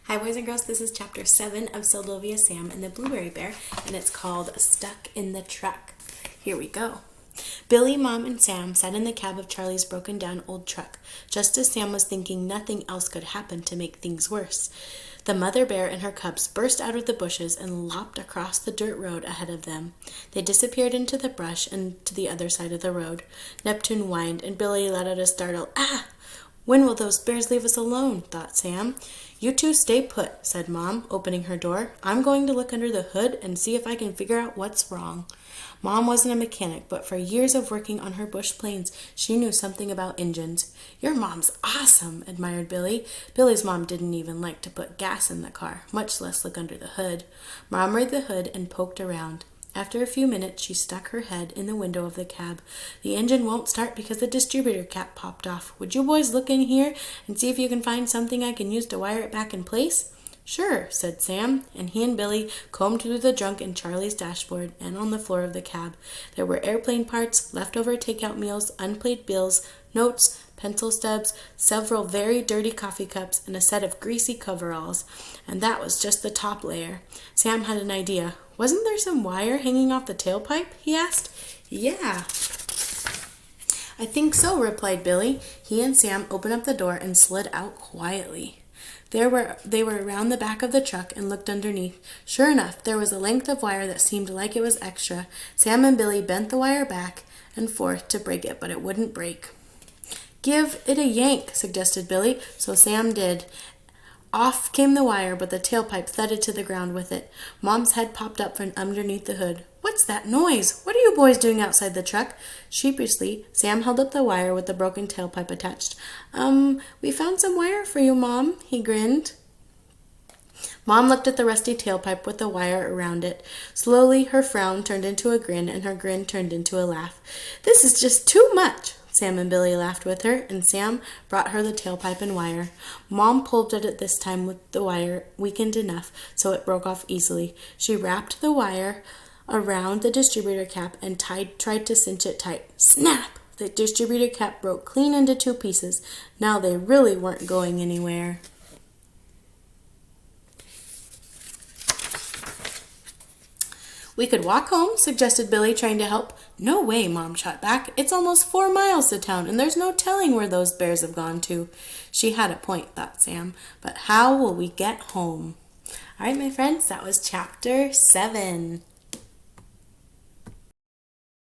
Hi boys and girls, this is chapter 7 of Seldovia, Sam, and the Blueberry Bear, and it's called Stuck in the Truck. Here we go. Billy, Mom, and Sam sat in the cab of Charlie's broken down old truck, just as Sam was thinking nothing else could happen to make things worse. The mother bear and her cubs burst out of the bushes and lopped across the dirt road ahead of them. They disappeared into the brush and to the other side of the road. Neptune whined, and Billy let out a startled, "Ah!" "When will those bears leave us alone?" thought Sam. "You two stay put," said Mom, opening her door. "I'm going to look under the hood and see if I can figure out what's wrong." Mom wasn't a mechanic, but for years of working on her bush planes, she knew something about engines. "Your mom's awesome," admired Billy. Billy's mom didn't even like to put gas in the car, much less look under the hood. Mom raised the hood and poked around. After a few minutes, she stuck her head in the window of the cab. "The engine won't start because the distributor cap popped off. Would you boys look in here and see if you can find something I can use to wire it back in place?" "Sure," said Sam, and he and Billy combed through the junk in Charlie's dashboard and on the floor of the cab. There were airplane parts, leftover takeout meals, unpaid bills, notes, pencil stubs, several very dirty coffee cups, and a set of greasy coveralls. And that was just the top layer. Sam had an idea. "Wasn't there some wire hanging off the tailpipe?" he asked. "Yeah, I think so," replied Billy. He and Sam opened up the door and slid out quietly. They were around the back of the truck and looked underneath. Sure enough, there was a length of wire that seemed like it was extra. Sam and Billy bent the wire back and forth to break it, but it wouldn't break. "Give it a yank," suggested Billy, so Sam did. Off came the wire, but the tailpipe thudded to the ground with it. Mom's head popped up from underneath the hood. "What's that noise? What are you boys doing outside the truck?" Sheepishly, Sam held up the wire with the broken tailpipe attached. We found some wire for you, Mom," he grinned. Mom looked at the rusty tailpipe with the wire around it. Slowly, her frown turned into a grin, and her grin turned into a laugh. "This is just too much." Sam and Billy laughed with her, and Sam brought her the tailpipe and wire. Mom pulled at it this time with the wire weakened enough so it broke off easily. She wrapped the wire around the distributor cap and tried to cinch it tight. Snap! The distributor cap broke clean into two pieces. Now they really weren't going anywhere. "We could walk home," suggested Billy, trying to help. "No way," Mom shot back. "It's almost 4 miles to town, and there's no telling where those bears have gone to." She had a point, thought Sam, but how will we get home? All right, my friends, that was chapter 7.